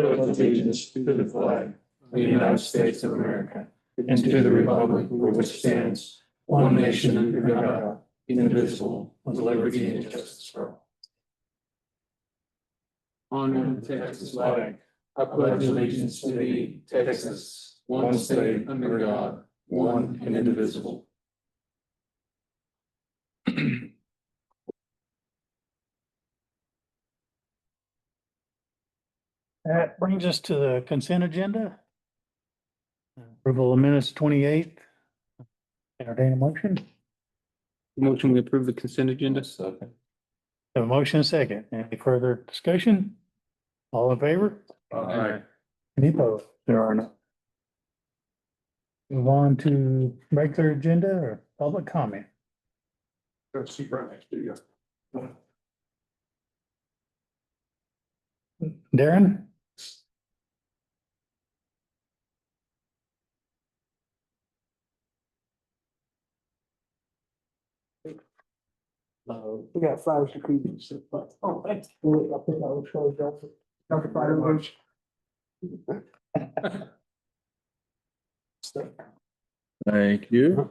pledge allegiance to the flag of the United States of America and to the republic for which stands one nation under God, indivisible, with liberty and justice for all. On the Texas flag, I pledge allegiance to thee, Texas, one state under God, one and indivisible. That brings us to the consent agenda. Approval of minutes 28th. Entertain a motion. Motion to approve the consent agenda. Second. Have a motion and a second. Any further discussion? All in favor? Aye. Any opposed? There are none. Move on to regular agenda or public comment. Go see right next to you. Darren? We got 5 degrees. Oh, thanks. I think I was showing you. Dr. Fireworks. Thank you.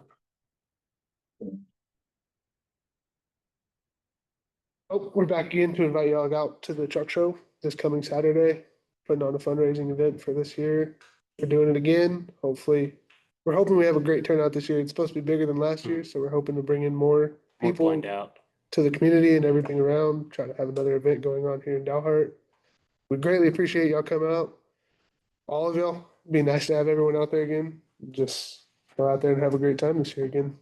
Oh, we're back again to invite y'all out to the truck show this coming Saturday, putting on a fundraising event for this year. We're doing it again. Hopefully, we're hoping we have a great turnout this year. It's supposed to be bigger than last year, so we're hoping to bring in more people out. to the community and everything around. Try to have another event going on here in Dalhart. We greatly appreciate y'all coming out. All of y'all. Be nice to have everyone out there again. Just go out there and have a great time this year again.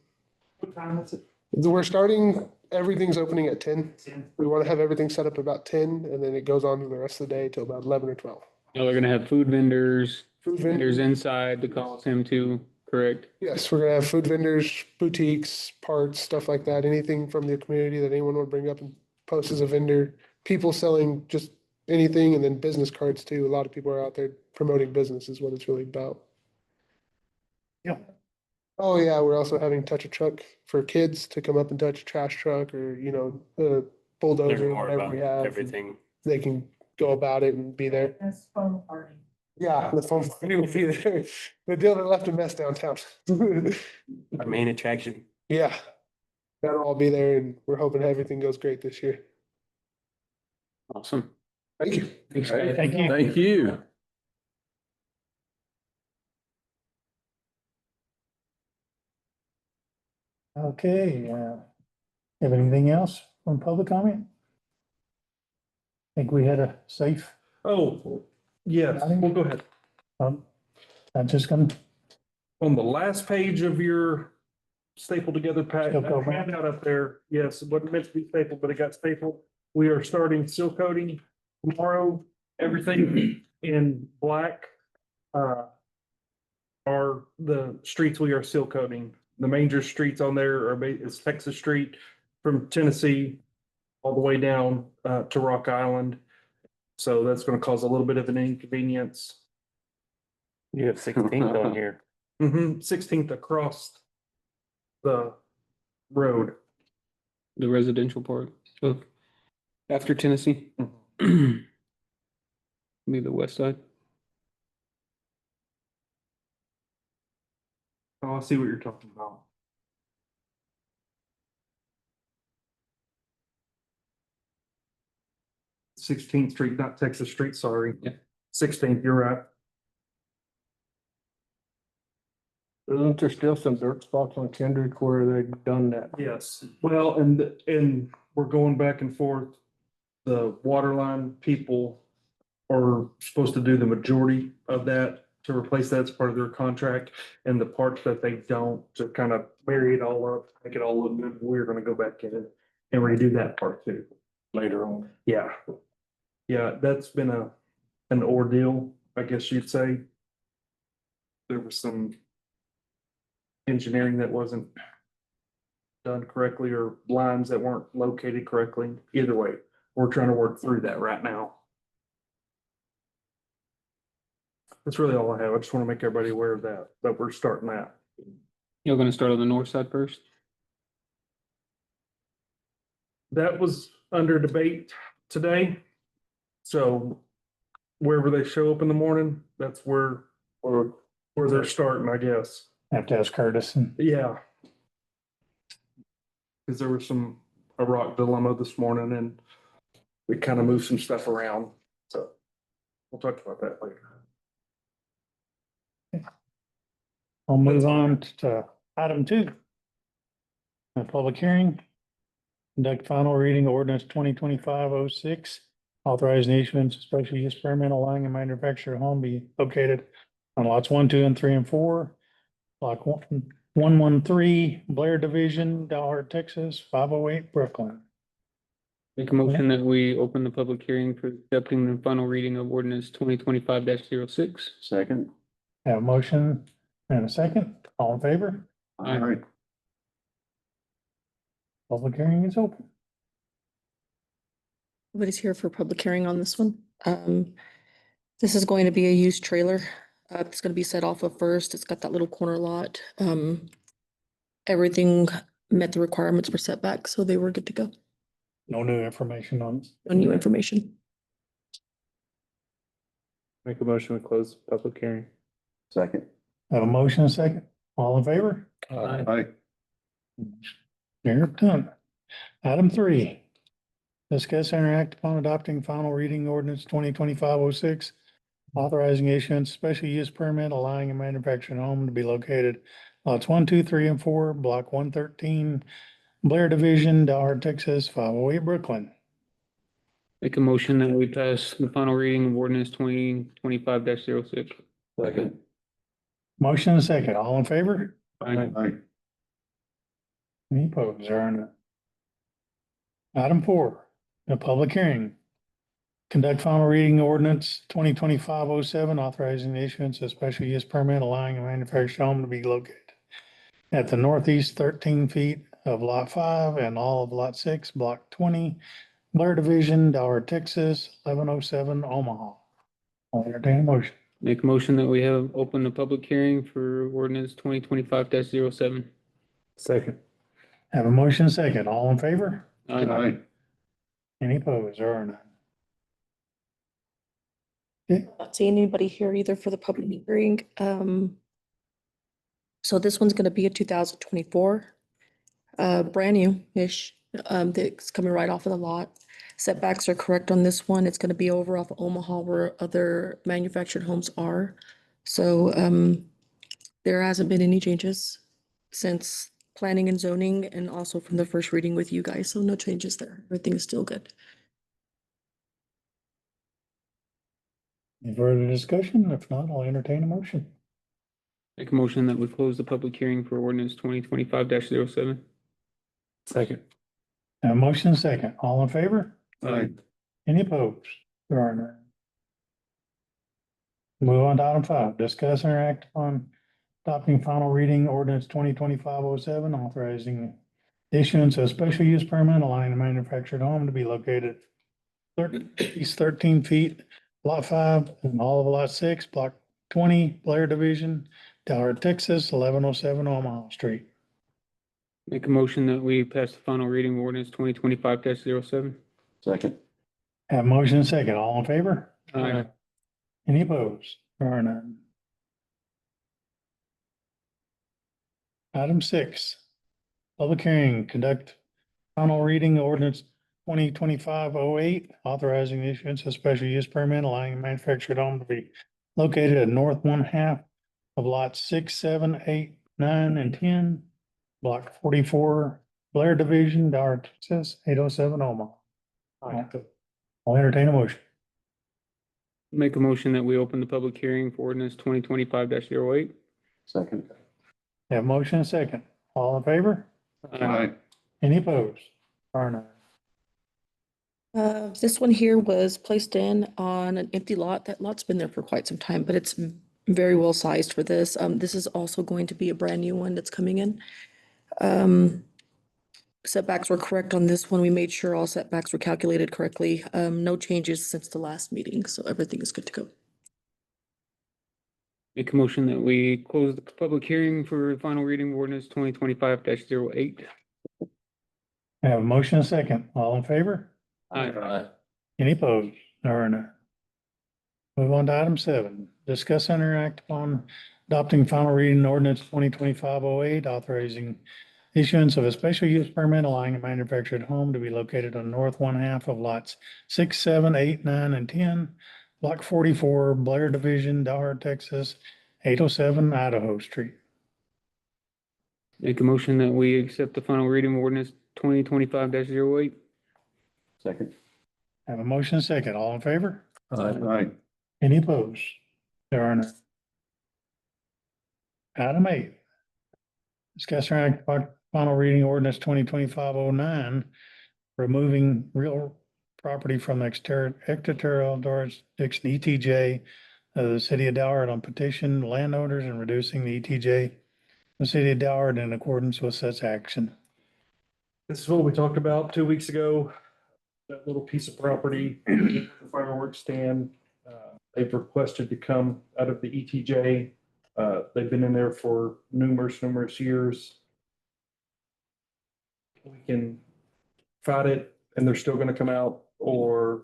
What time is it? We're starting, everything's opening at 10. We want to have everything set up about 10 and then it goes on for the rest of the day till about 11 or 12. Now they're gonna have food vendors, Food vendors vendors, inside the Coliseum too, correct? yes, we're gonna have food vendors, boutiques, parts, stuff like that. Anything from the community that anyone would bring up and post as a vendor. People selling just anything and then business cards too. A lot of people are out there promoting business is what it's really about. Yeah. Oh yeah, we're also having touch a truck for kids to come up and touch a trash truck or, you know, a bulldozer, whatever we have. everything. They can go about it and be there. That's phone party. Yeah, the phone party will be there. The deal that left a mess downtown. Our main attraction. Yeah. That'll all be there and we're hoping everything goes great this year. Awesome. Thank you. Thanks, guys. Thank you. Thank you. Okay, have anything else from public comment? Think we had a safe, Oh, yes, well, go ahead. I'm just gonna, On the last page of your stapled together pack, Still go back. handout up there, yes, it wasn't meant to be stapled, but it got stapled. We are starting seal coating tomorrow, everything in black. Are the streets we are seal coating. The major streets on there is Texas Street from Tennessee all the way down to Rock Island. So that's gonna cause a little bit of an inconvenience. You have 16th on here. 16th across the road. The residential part, so after Tennessee. Be the west side. Oh, I see what you're talking about. 16th Street, not Texas Street, sorry. Yeah. 16th, you're right. Isn't there still some dirt spots on Kendrick where they've done that? Yes, well, and we're going back and forth. The water line people are supposed to do the majority of that to replace that as part of their contract. And the parts that they don't, to kind of marry it all up, make it all look good, we're gonna go back in and redo that part too. Later on. Yeah. Yeah, that's been an ordeal, I guess you'd say. There was some engineering that wasn't done correctly or lines that weren't located correctly. Either way, we're trying to work through that right now. That's really all I have. I just want to make everybody aware of that we're starting that. You're gonna start on the north side first? That was under debate today. So wherever they show up in the morning, that's where they're starting, I guess. Have to ask Curtis and Yeah. Cause there was a rock dilemma this morning and we kind of moved some stuff around, so we'll talk about that later. I'll move on to item 2. A public hearing. Conduct final reading ordinance 2025-06, authorizing the issuance of special use permit allowing a manufactured home be located on lots 1, 2, and 3, and 4. Block 113, Blair Division, Dalhart, Texas, 508, Brooklyn. Make a motion that we open the public hearing for accepting the final reading of ordinance 2025-06. Second. Have a motion and a second. All in favor? Aye. Public hearing is open. Everybody's here for a public hearing on this one. This is going to be a used trailer. It's gonna be set off of First. It's got that little corner lot. Everything met the requirements for setback, so they were good to go. No new information on. No new information. Make a motion to close the public hearing. Second. Have a motion and a second. All in favor? Aye. Mayor done. Item 3. Discuss and act upon adopting final reading ordinance 2025-06, authorizing issuance special use permit allowing a manufactured home to be located lots 1, 2, 3, and 4, block 113, Blair Division, Dalhart, Texas, 508, Brooklyn. Make a motion that we pass the final reading of ordinance 2025-06. Second. Motion and a second. All in favor? Aye. Any opposed? There are none. Item 4, a public hearing. Conduct final reading ordinance 2025-07, authorizing the issuance of special use permit allowing a manufactured home to be located at the northeast 13 feet of lot 5 and all of lot 6, block 20, Blair Division, Dalhart, Texas, 1107, Omaha. I'll entertain a motion. Make a motion that we have opened the public hearing for ordinance 2025-07. Second. Have a motion second. All in favor? Aye. Any opposed? There are none. Not seeing anybody here either for the public hearing. So this one's gonna be a 2024, brand new-ish, that's coming right off of the lot. Setbacks are correct on this one. It's gonna be over off of Omaha where other manufactured homes are. So, there hasn't been any changes since planning and zoning and also from the first reading with you guys. So no changes there. Everything is still good. Any further discussion? If not, I'll entertain a motion. Make a motion that we close the public hearing for ordinance 2025-07. Second. Have a motion second. All in favor? Aye. Any opposed? There are none. Move on to item 5, discuss and act on adopting final reading ordinance 2025-07, authorizing issuance of special use permit allowing a manufactured home to be located east 13 feet, lot 5, and all of lot 6, block 20, Blair Division, Dalhart, Texas, 1107 Omaha Street. Make a motion that we pass the final reading of ordinance 2025-07. Second. Have a motion second. All in favor? Aye. Any opposed? There are none. Item 6, public hearing, conduct final reading ordinance 2025-08, authorizing the issuance of special use permit allowing a manufactured home to be located at north 1/2 of lots 6, 7, 8, 9, and 10, block 44, Blair Division, Dalhart, Texas, 807 Omaha. I'll entertain a motion. Make a motion that we open the public hearing for ordinance 2025-08. Second. Have a motion and a second. All in favor? Aye. Any opposed? Or none? This one here was placed in on an empty lot. That lot's been there for quite some time, but it's very well sized for this. This is also going to be a brand new one that's coming in. Setbacks were correct on this one. We made sure all setbacks were calculated correctly. No changes since the last meeting, so everything is good to go. Make a motion that we close the public hearing for final reading of ordinance 2025-08. I have a motion and a second. All in favor? Aye. Any opposed? There are none. Move on to item 7, discuss and interact upon adopting final reading ordinance 2025-08, authorizing issuance of a special use permit allowing a manufactured home to be located on north one half of lots 6, 7, 8, 9, and 10, block 44, Blair Division, Dalhart, Texas, 807 Idaho Street. Make a motion that we accept the final reading of ordinance 2025-08. Second. Have a motion and second. All in favor? Aye. Any opposed? There are none. Item 8. Discuss and act upon final reading ordinance 2025-09, removing real property from the extraterritorial jurisdiction ETJ of the city of Dalhart on petition landowners and reducing the ETJ of the city of Dalhart in accordance with such action. This is what we talked about 2 weeks ago. That little piece of property, the fireworks stand. They've requested to come out of the ETJ. They've been in there for numerous years. We can fight it and they're still gonna come out, or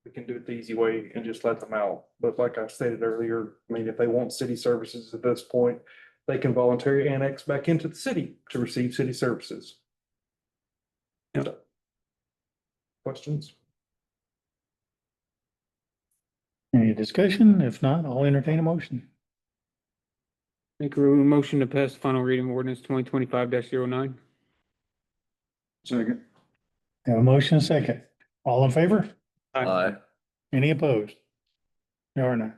we can do it the easy way and just let them out. But like I stated earlier, I mean, if they want city services at this point, they can voluntarily annex back into the city to receive city services. Questions? Any discussion? If not, I'll entertain a motion. Make a motion to pass the final reading of ordinance 2025-09. Second. Have a motion and second. All in favor? Aye. Any opposed? There are none.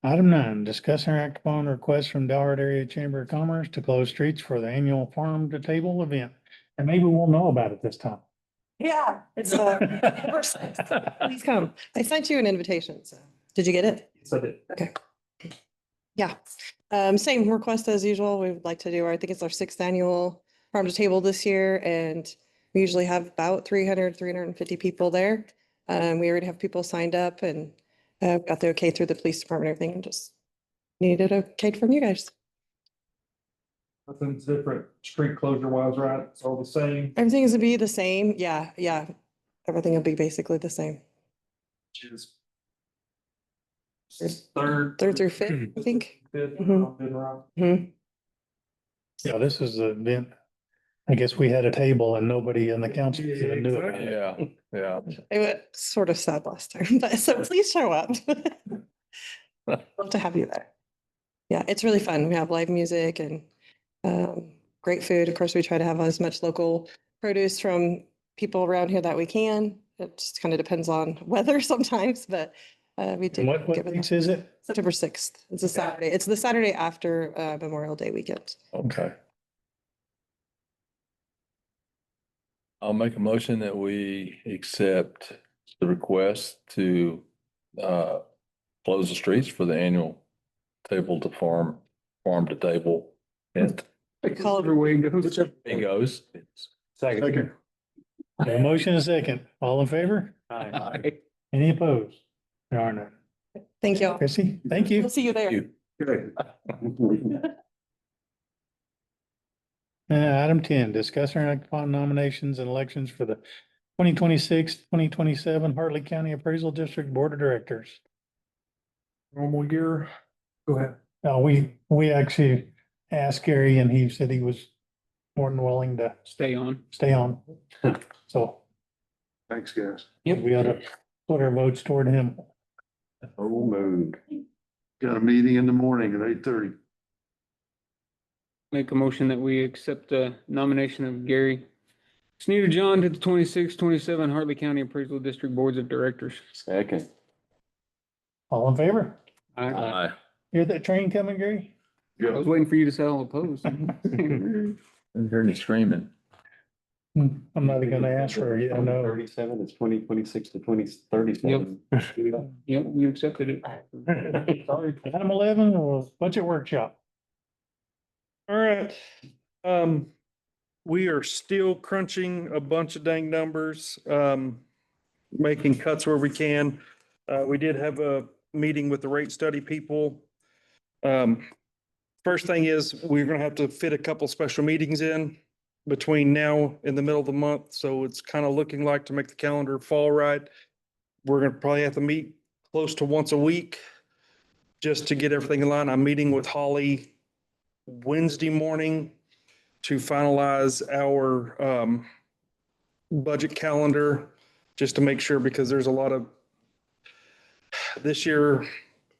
Item 9, discuss and act upon request from Dalhart Area Chamber of Commerce to close streets for the annual farm to table event. And maybe we'll know about it this time. Yeah, it's November 6th. Please come. I sent you an invitation, so did you get it? Yes, I did. Okay. Yeah, same request as usual. We would like to do, I think it's our 6th annual farm to table this year, and we usually have about 350 people there. We already have people signed up and got the okay through the police department, everything, and just needed a okay from you guys. Nothing's different, street closure wise, right? It's all the same. Everything is to be the same. Yeah, yeah. Everything will be basically the same. Which is third. Third through fifth, I think. Fifth, Mhm. been around. Mhm. Yeah, this is the event. I guess we had a table and nobody in the council even knew about it. Yeah, yeah. It was sort of sad last time, but so please show up. Love to have you there. Yeah, it's really fun. We have live music and great food. Of course, we try to have as much local produce from people around here that we can. It just kind of depends on weather sometimes, but we do. What give it dates is it? September 6th. It's a Saturday. It's the Saturday after Memorial Day weekend. Okay. I'll make a motion that we accept the request to close the streets for the annual table to farm to table. And Call it- Whichever way it goes. it goes. Second. Have a motion and a second. All in favor? Aye. Any opposed? There are none. Thank you. Chrissy, thank you. We'll see you there. You. Item 10, discuss and act upon nominations and elections for the 2026-2027 Hartley County Appraisal District Board of Directors. Normal year. Go ahead. We actually asked Gary and he said he was more than willing to Stay on. stay on. So Thanks, guys. we ought to put our votes toward him. Oh, mood. Got a meeting in the morning at 8:30. Make a motion that we accept the nomination of Gary Sneeder John to the 26-27 Hartley County Appraisal District Boards of Directors. Second. All in favor? I Hear that train coming, Gary? was waiting for you to say all opposed. I'm hearing you screaming. I'm not even gonna ask for it. I know. 37, it's 2026 to 2037. Yep, you accepted it. Sorry. Item 11 was budget workshop. All right. We are still crunching a bunch of dang numbers, making cuts where we can. We did have a meeting with the rate study people. First thing is, we're gonna have to fit a couple special meetings in between now and the middle of the month, so it's kind of looking like, to make the calendar fall right, we're gonna probably have to meet close to once a week just to get everything in line. I'm meeting with Holly Wednesday morning to finalize our budget calendar, just to make sure, because there's a lot of, this year,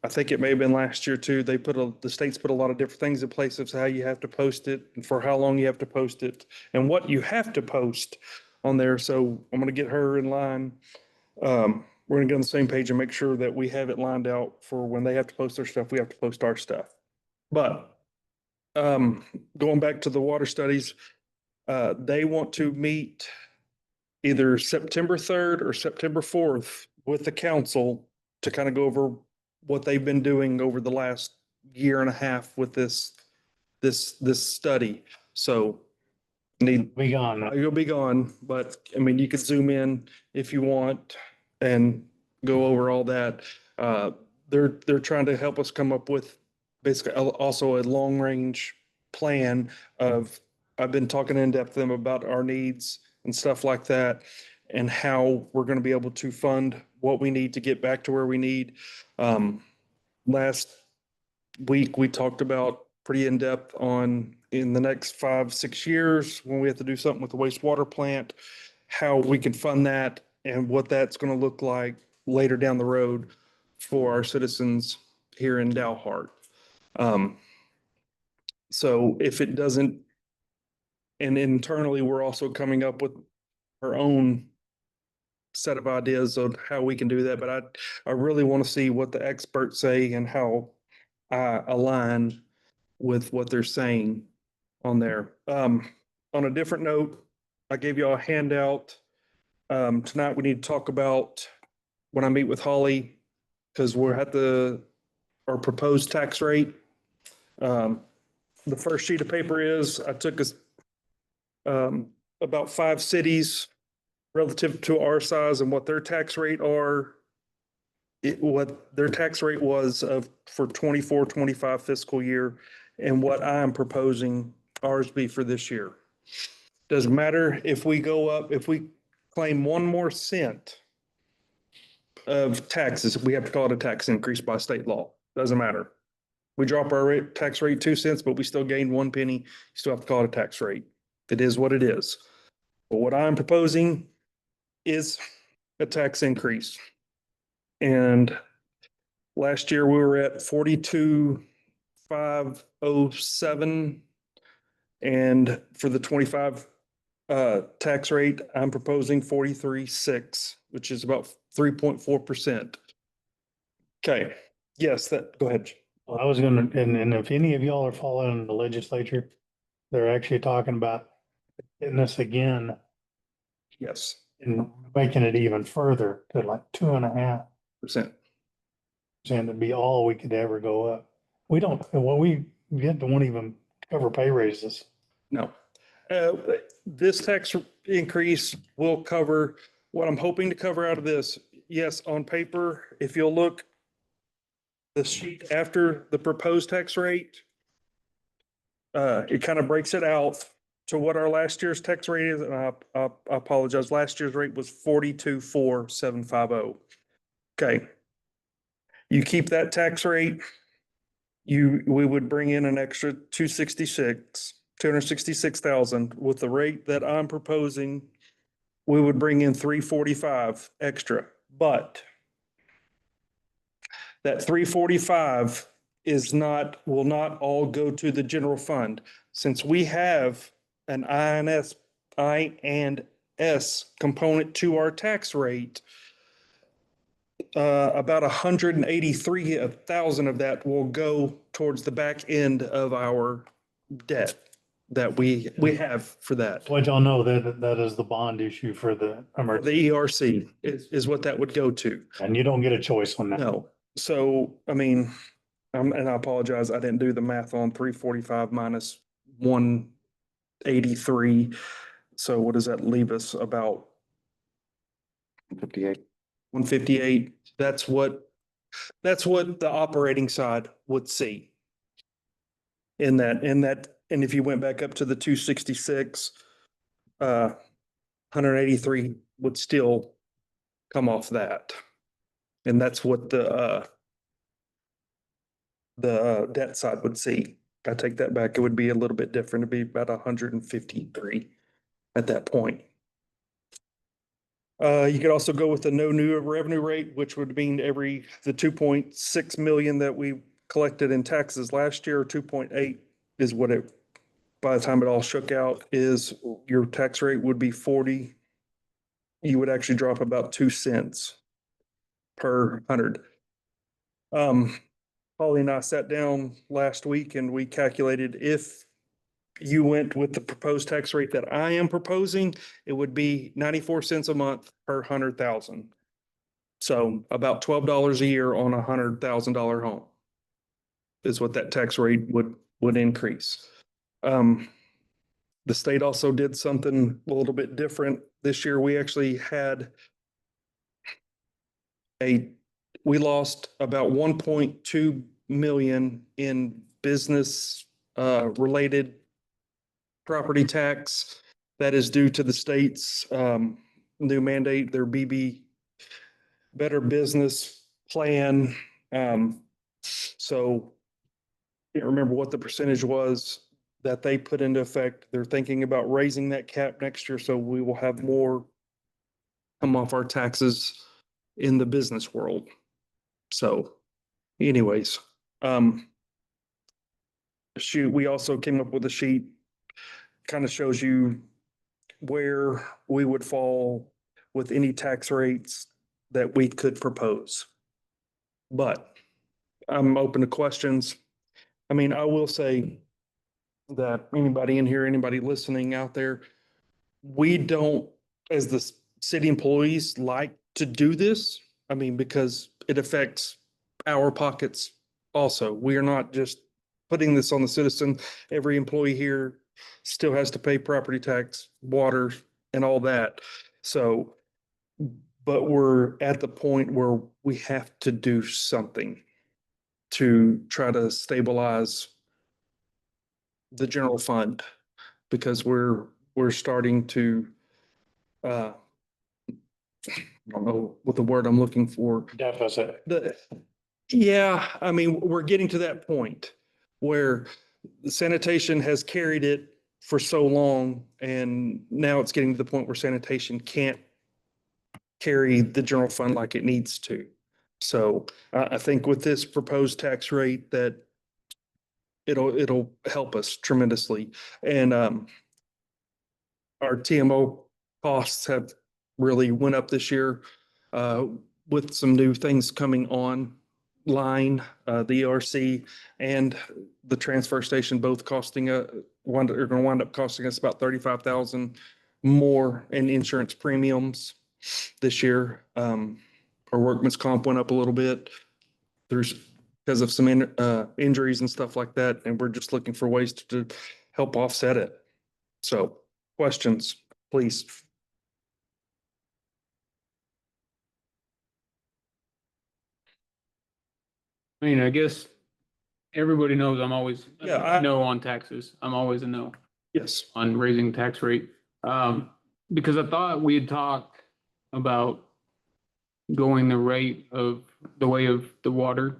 I think it may have been last year too, the states put a lot of different things in place of how you have to post it and for how long you have to post it and what you have to post on there. So I'm gonna get her in line. We're gonna get on the same page and make sure that we have it lined out for when they have to post their stuff, we have to post our stuff. But going back to the water studies, they want to meet either September 3rd or September 4th with the council to kind of go over what they've been doing over the last year and a half with this study. So Be gone. you'll be gone, but I mean, you could zoom in if you want and go over all that. They're trying to help us come up with basically also a long range plan of, I've been talking in depth to them about our needs and stuff like that and how we're going to be able to fund what we need to get back to where we need. Last week, we talked about pretty in depth on in the next 5-6 years, when we have to do something with the wastewater plant, how we can fund that and what that's going to look like later down the road for our citizens here in Dalhart. So if it doesn't, and internally, we're also coming up with our own set of ideas on how we can do that. But I really want to see what the experts say and how I align with what they're saying on there. On a different note, I gave you all a handout. Tonight we need to talk about when I meet with Holly, because we're at our proposed tax rate. The first sheet of paper is, I took us about 5 cities relative to our size and what their tax rate are, what their tax rate was for 24-25 fiscal year, and what I'm proposing ours be for this year. Doesn't matter if we go up, if we claim 1 more cent of taxes, we have to call it a tax increase by state law. Doesn't matter. We drop our tax rate 2 cents, but we still gain 1 penny. You still have to call it a tax rate. It is what it is. But what I'm proposing is a tax increase. And last year we were at 42,507. And for the 25 tax rate, I'm proposing 43.6, which is about 3.4%. Okay. Yes, go ahead. Well, I was gonna, and if any of y'all are following the legislature, they're actually talking about getting this again Yes. and making it even further to like 2.5%. Percent. It'd be all we could ever go up. We don't, well, we won't even cover pay raises. No. This tax increase will cover what I'm hoping to cover out of this. Yes, on paper, if you'll look, the sheet after the proposed tax rate, it kind of breaks it out to what our last year's tax rate is. And I apologize. Last year's rate was 42,4,750. Okay. You keep that tax rate, we would bring in an extra 266,000. With the rate that I'm proposing, we would bring in 345 extra. But that 345 will not all go to the general fund. Since we have an I&S component to our tax rate, about 183,000 of that will go towards the back end of our debt that we have for that. Let y'all know that is the bond issue for the emergency, The ERC is what that would go to. and you don't get a choice on that. No. So, I mean, and I apologize, I didn't do the math on 345 minus 183. So what does that leave us? About 58. 158. That's what the operating side would see. In that, and if you went back up to the 266, 183 would still come off that. And that's what the debt side would see. I take that back. It would be a little bit different. It'd be about 153 at that point. You could also go with the no new revenue rate, which would mean the 2.6 million that we collected in taxes last year, 2.8 is what it, by the time it all shook out, is your tax rate would be 40. You would actually drop about 2 cents per hundred. Holly and I sat down last week and we calculated if you went with the proposed tax rate that I am proposing, it would be 94 cents a month per 100,000. So about $12 a year on $100,000 home is what that tax rate would increase. The state also did something a little bit different this year. We actually had we lost about 1.2 million in business related property tax that is due to the state's new mandate, their BB Better Business Plan. So I can't remember what the percentage was that they put into effect. They're thinking about raising that cap next year, so we will have more come off our taxes in the business world. So anyways, we also came up with a sheet, kind of shows you where we would fall with any tax rates that we could propose. But I'm open to questions. I mean, I will say that anybody in here, anybody listening out there, we don't, as the city employees, like to do this. I mean, because it affects our pockets also. We are not just putting this on the citizen. Every employee here still has to pay property tax, water, and all that. So, but we're at the point where we have to do something to try to stabilize the general fund, because we're starting to I don't know what the word I'm looking for. Deficit. Yeah, I mean, we're getting to that point where the sanitation has carried it for so long, and now it's getting to the point where sanitation can't carry the general fund like it needs to. So I think with this proposed tax rate that it'll help us tremendously. And our TMO costs have really went up this year with some new things coming online, the ERC and the transfer station, both costing are going to wind up costing us about 35,000 more in insurance premiums this year. Our workman's comp went up a little bit because of some injuries and stuff like that, and we're just looking for ways to help offset it. So, questions, please. I mean, I guess everybody knows I'm always Yeah, no on taxes. I'm always a no Yes. on raising tax rate. Because I thought we had talked about going the way of the water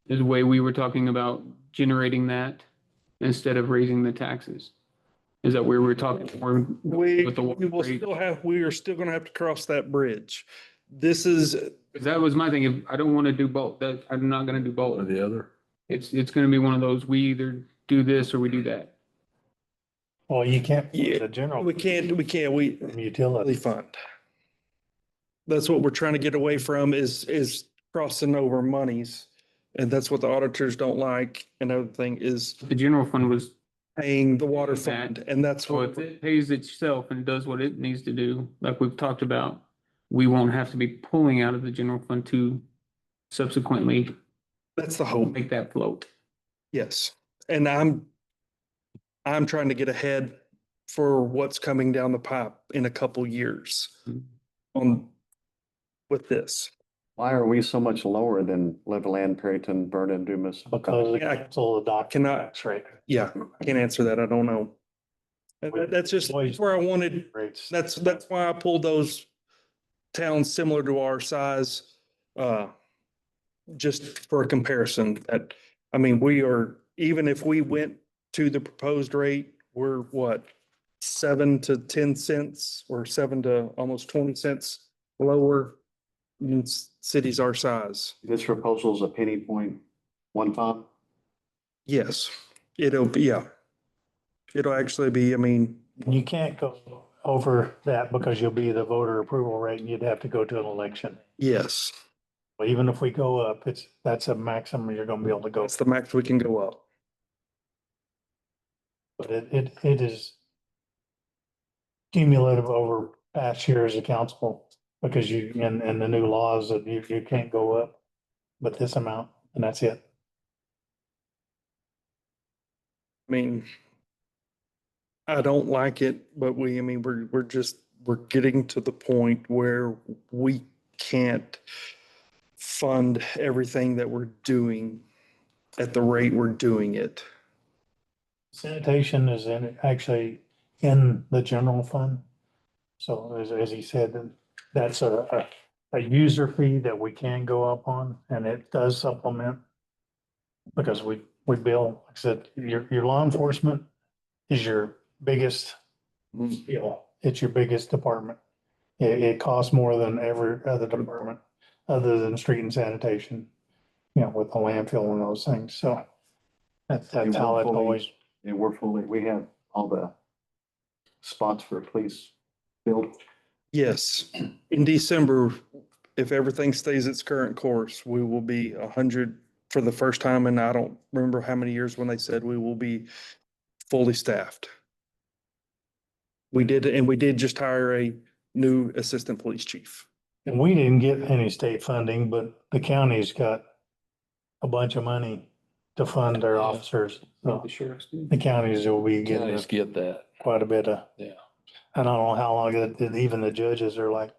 is the way we were talking about generating that instead of raising the taxes. Is that where we're talking more? We With the water will rate? we are still going to have to cross that bridge. This is, That was my thing. If I don't want to do both, that I'm not going to do both. Or the other. It's going to be one of those, we either do this or we do that. Well, you can't, Yeah, the general we utility utility. fund. That's what we're trying to get away from is crossing over monies. And that's what the auditors don't like. Another thing is The general fund was, paying the water fund, and that's so what, if it pays itself and does what it needs to do, like we've talked about, we won't have to be pulling out of the general fund to subsequently that's the hope. make that float. Yes. And I'm trying to get ahead for what's coming down the pipe in a couple years with this. Why are we so much lower than Levelland, Perryton, Vernon, Dumas? Because they Yeah. cancel the doc. Cannot- tax rate. Yeah, I can't answer that. I don't know. That's just where I wanted, Rates. that's why I pulled those towns similar to our size uh, just for a comparison, that, I mean, we are, even if we went to the proposed rate, we're what? 7 to 10 cents or 7 to almost 20 cents lower in cities our size. This proposal is a penny point 15. Yes, it'll be, yeah. It'll actually be, I mean, You can't go over that because you'll be the voter approval rate and you'd have to go to an election. yes, But even if we go up, that's a maximum you're gonna be able to go. that's the max we can go up. But it is cumulative over past years of council because and the new laws that you can't go up but this amount and that's it. I mean, I don't like it, but I mean, we're getting to the point where we can't fund everything that we're doing at the rate we're doing it. Sanitation is actually in the general fund. So as he said, that's a user fee that we can go up on and it does supplement. Because we bill, like I said, your law enforcement is your biggest bill. It's your biggest department. It costs more than every other department, other than street and sanitation, with the landfill and those things. So that's how it's always. And we have all the spots for police filled. Yes, in December, if everything stays its current course, we will be 100 for the first time, and I don't remember how many years when they said we will be fully staffed. We did just hire a new assistant police chief. And we didn't get any state funding, but the county's got a bunch of money to fund their officers. So The sheriff's do. the counties will be getting Counties get that. quite a bit of. Yeah. I don't know how long even the judges are like,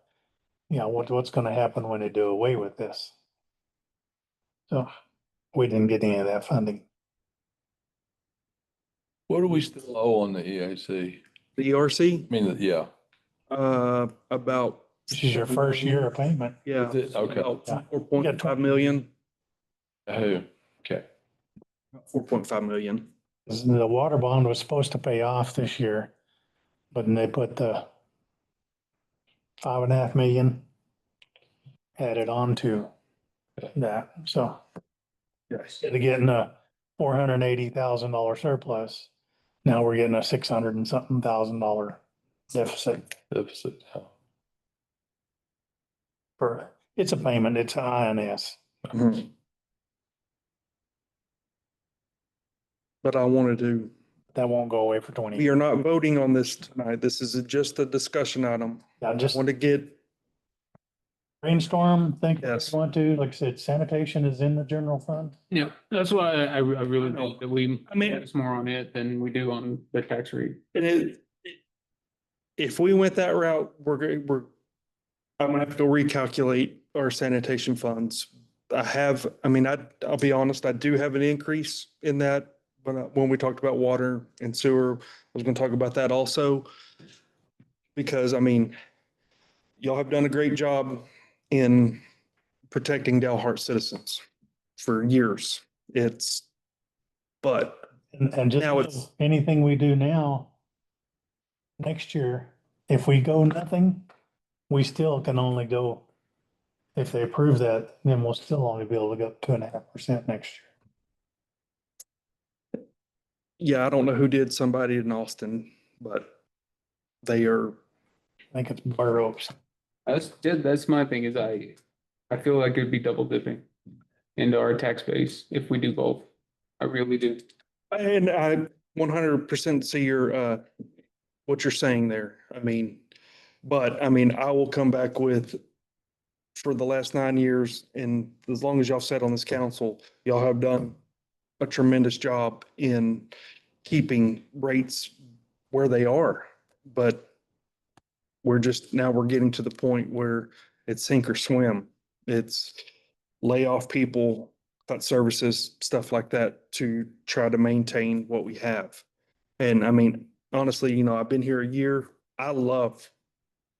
what's gonna happen when they do away with this? So we didn't get any of that funding. What are we still owe on the EAC? The ERC, I mean, yeah. about. This is your first year of payment. Yeah. Is it? Okay. About 4.5 million, Oh, okay. 4.5 million. The water bond was supposed to pay off this year, but then they put the 5.5 million added on to that. So Yes. instead of getting a $480,000 surplus, now we're getting a 600 and something $1,000 deficit Deficit. Yeah. it's a payment, it's INS. But I wanted to, That won't go away for 20 we years. are not voting on this tonight. This is just a discussion item. I I just want to get, brainstorm, think if Yes. you want to, like I said, sanitation is in the general fund. Yeah, that's why I really No. think that we I mean- focus more on it than we do on the tax rate. if we went that route, I'm gonna have to go recalculate our sanitation funds. I'll be honest, I do have an increase in that. When we talked about water and sewer, I was gonna talk about that also. Because y'all have done a great job in protecting Dalhart citizens for years. But And Now just anything we do now, next year, if we go nothing, we still can only go, if they approve that, then we'll still only be able to go 2.5% next year. yeah, I don't know who did somebody in Austin, but they are, I think it's boroughs. That's my thing is I feel like it'd be double dipping into our tax base if we do both. I really do. and I 100% see what you're saying there. I will come back with, for the last 9 years, and as long as y'all sat on this council, y'all have done a tremendous job in keeping rates where they are. But we're getting to the point where it's sink or swim. It's lay off people, cut services, stuff like that to try to maintain what we have. And honestly, I've been here a year. I love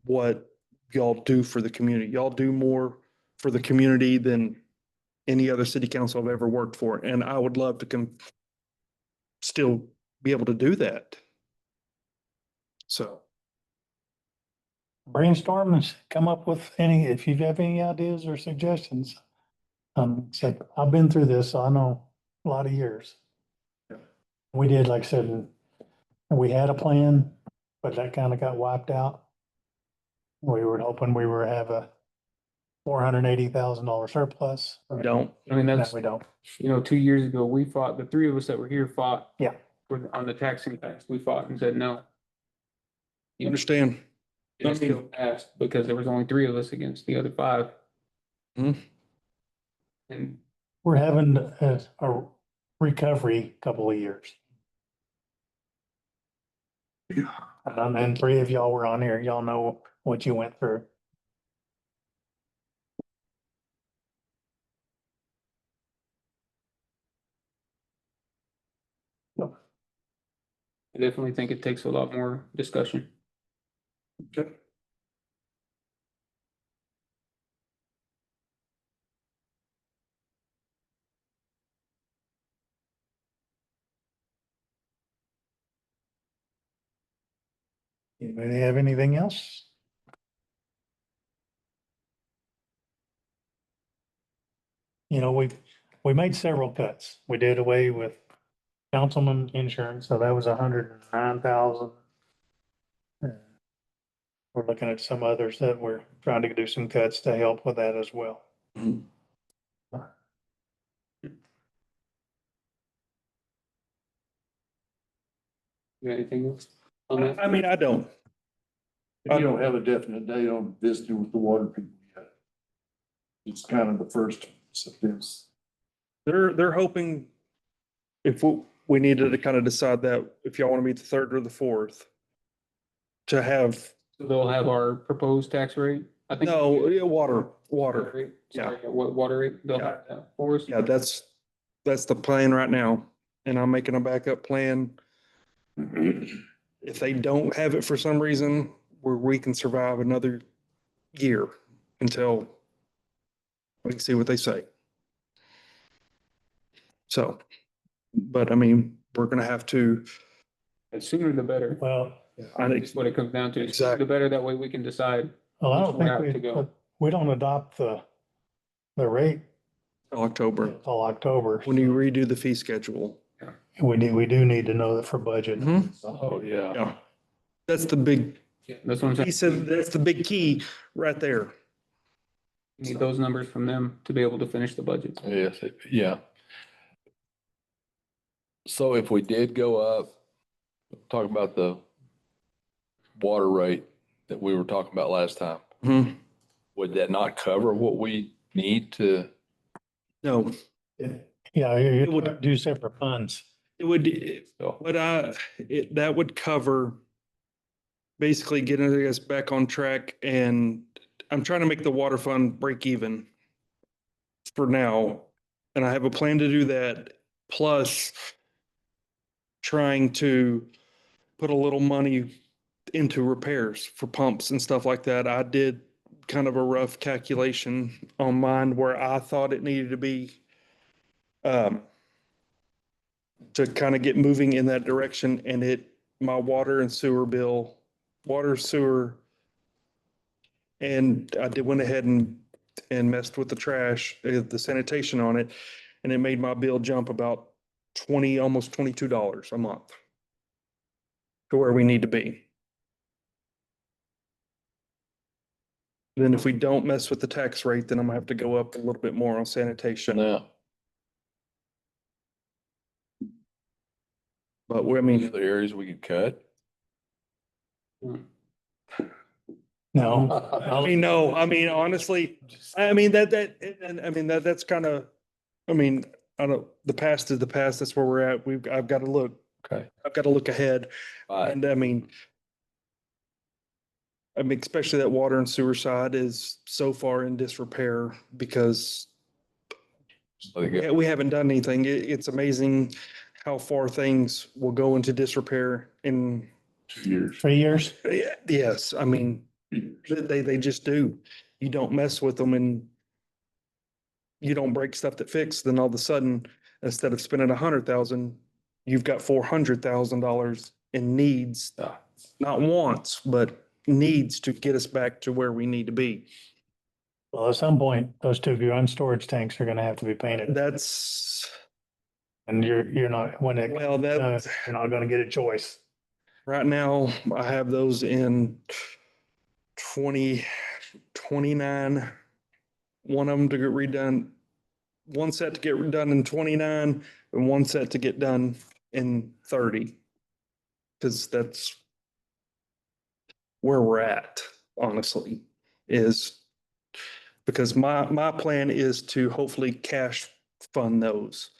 what y'all do for the community. Y'all do more for the community than any other city council I've ever worked for. And I would love to still be able to do that. So. Brainstorm and come up with any, if you have any ideas or suggestions. So I've been through this, so I know a lot of years. We did, like I said, we had a plan, but that kind of got wiped out. We were hoping we were have a $480,000 surplus. Don't. I mean, No, that's, we don't. 2 years ago, we fought, the three of us that were here fought. Yeah. On the taxing tax, we fought and said no. You understand? It still passed because there was only three of us against the other five. Hmm. And We're having a recovery couple of years. And three of y'all were on here. Y'all know what you went through. I definitely think it takes a lot more discussion. Okay. Anybody have anything else? You know, we made several cuts. We did away with councilman insurance, so that was 109,000. We're looking at some others that we're trying to do some cuts to help with that as well. Mhm. You got anything else on that? I mean, I don't. You don't have a definite date on visiting with the water people yet. It's kind of the first steps. They're hoping if we needed to kind of decide that if y'all want to meet the 3rd or the 4th to have, So they'll have our proposed tax rate? I think. no, yeah, water. Rate? Yeah. Sorry, what water rate? They'll Yeah. have that for us? Yeah, that's the plan right now. And I'm making a backup plan. If they don't have it for some reason, where we can survive another year until we can see what they say. So, but I mean, we're gonna have to, The sooner the better. Well, I think, That's what it comes down to. Exactly. The better, that way we can decide. well, I don't Which route think to go. we don't adopt the rate October, until October. when you redo the fee schedule. We do need to know that for budget. Mhm. Oh, yeah. Yeah. That's the big, That's what I'm saying. he said, that's the big key right there. Need those numbers from them to be able to finish the budget. Yes, yeah. So if we did go up, talk about the water rate that we were talking about last time, Mhm. would that not cover what we need to? No, Yeah, It you would- would do separate funds. it would, So, that would cover basically getting us back on track, and I'm trying to make the water fund break even for now. And I have a plan to do that, plus trying to put a little money into repairs for pumps and stuff like that. I did kind of a rough calculation on mine where I thought it needed to be to kind of get moving in that direction, and my water and sewer bill, sewer, and I went ahead and messed with the trash, the sanitation on it, and it made my bill jump about almost $22 a month to where we need to be. Then if we don't mess with the tax rate, then I'm gonna have to go up a little bit more on sanitation. now, But I any mean, other areas we could cut? No. no, I mean, honestly, I mean, that's kind of, I mean, I don't, the past is the past. That's where we're at. I've got to look, Okay. I've got to look ahead. Right. And I mean, especially that water and sewer side is so far in disrepair because So they got- we haven't done anything. It's amazing how far things will go into disrepair in, 2 years. 3 years? yes, I mean, they just do. You don't mess with them and you don't break stuff that fix, then all of a sudden, instead of spending 100,000, you've got $400,000 in needs, not wants, but needs to get us back to where we need to be. Well, at some point, those 2 gun storage tanks are gonna have to be painted. That's, And you're not, when it, well, that, you're not gonna get a choice. right now, I have those in 29. One of them to get redone, one set to get done in 29 and one set to get done in 30. Cause that's where we're at, honestly, is because my plan is to hopefully cash fund those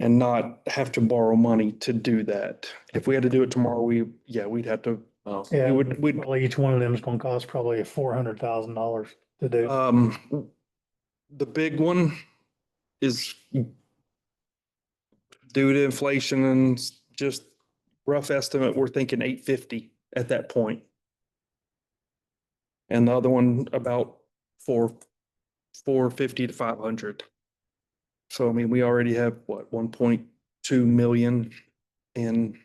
and not have to borrow money to do that. If we had to do it tomorrow, we'd have to, Yeah, we'd, probably each one of them is gonna cost probably $400,000 to do. the big one is due to inflation and just rough estimate, we're thinking 850 at that point. And the other one about 450 to 500. So I mean, we already have what, 1.2 million in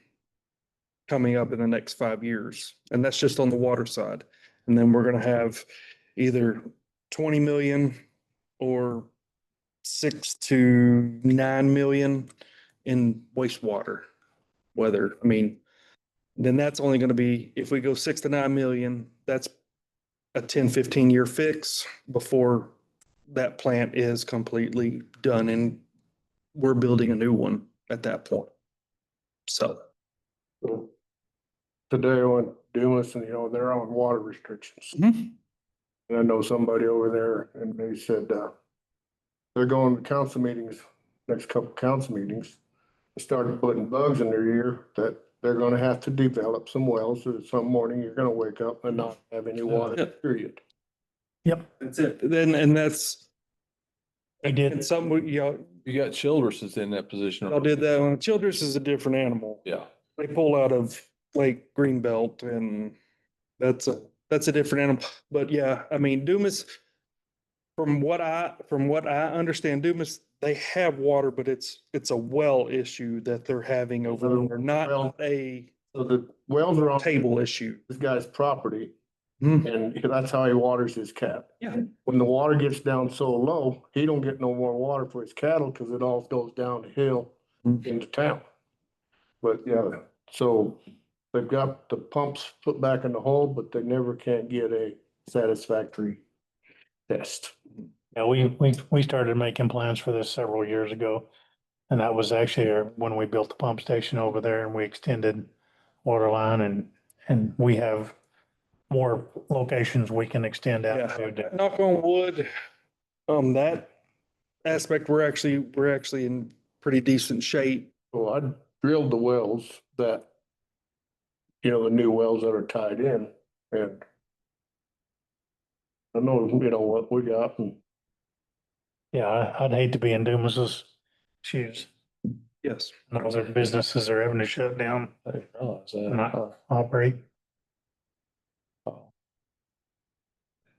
coming up in the next 5 years. And that's just on the water side. And then we're gonna have either 20 million or 6 to 9 million in wastewater. Whether, I mean, then that's only gonna be, if we go 6 to 9 million, that's a 10, 15-year fix before that plant is completely done and we're building a new one at that point. So, Today I went to Dumas and, they're on water restrictions. Mhm. And I know somebody over there and they said, they're going to council meetings, next couple council meetings. They started putting bugs in their ear that they're gonna have to develop some wells so that some morning you're gonna wake up and not have any water, Yep. period. Yep, that's it. Then, and that's, they did. and some, You got Childress is in that position. y'all did that one. Childress is a different animal. Yeah. They pull out of Lake Greenbelt and that's a different animal. But yeah, I mean, Dumas, from what I understand, Dumas, they have water, but it's a well issue that they're having over there, not Well- a So the wells are on table issue. this guy's property Hmm. and that's how he waters his cattle. Yeah. When the water gets down so low, he don't get no more water for his cattle because it all goes down the hill Mhm. into town. But yeah, so they've got the pumps put back in the hole, but they never can get a satisfactory test. Yeah, we started making plans for this several years ago. And that was actually when we built the pump station over there and we extended water line and we have more locations we can extend out Yeah, to. knock on wood, that aspect, we're actually in pretty decent shape. So I drilled the wells that, the new wells that are tied in and I know, what we got and Yeah, I'd hate to be in Dumas's shoes. Yes. And those are businesses are having to shut down, I didn't realize that. not operate. Oh.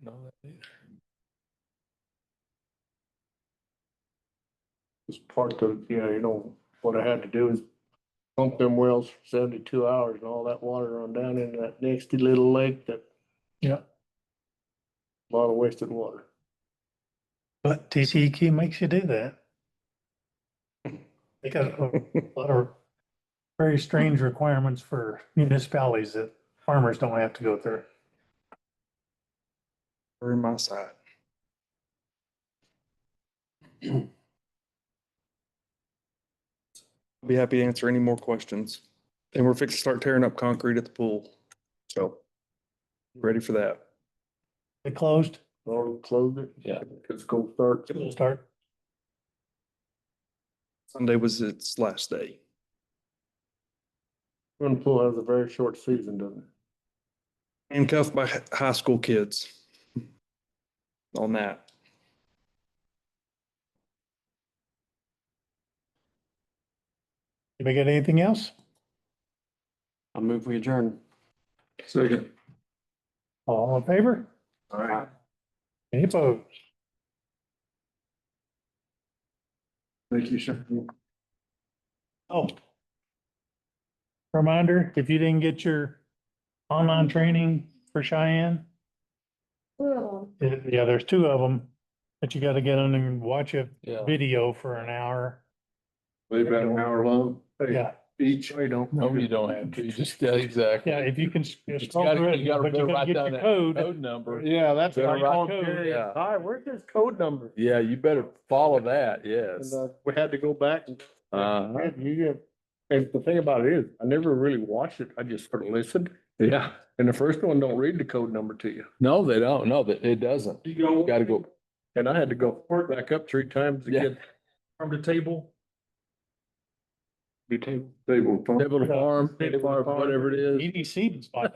No, that either. it's part of, what I had to do is pump them wells for 72 hours and all that water run down into that nasty little lake that. Yeah. A lot of wasted water. But TCEQ makes you do that. They got a lot of very strange requirements for municipalities that farmers don't have to go through. We're in my side. I'll be happy to answer any more questions. And we're fixing to start tearing up concrete at the pool. So ready for that. They closed, Or close it. Yeah. It's gonna start. it'll start. Sunday was its last day. Swimming pool has a very short season, doesn't it? Handcuffed by high school kids on that. Did we get anything else? I'll move we adjourn. Second. All in favor? All right. Any opposed? Thank you, sir. Oh. Reminder, if you didn't get your online training for Cheyenne, yeah, there's two of them, but you gotta get on and watch a Yeah. video for an hour. Way about an hour long. Yeah, Each. No, you don't have to. You just, yeah, exactly. yeah, if you can You scroll gotta- through it, you gotta but you gotta write get down your that code. Code number. Yeah, that's Better what I write called code. Jerry. Yeah. Hi, where's this code number? Yeah, you better follow that, And, yes. we had to go back and. Uh-huh. And the thing about it is, I never really watched it. I just sort of listened. Yeah. And the first one don't read the code number to you. No, they don't. No, that it doesn't. You Gotta go. And I had to go back up 3 times to Yeah. get. From the table. Table. Table to farm, Table to whatever it is. EDC was like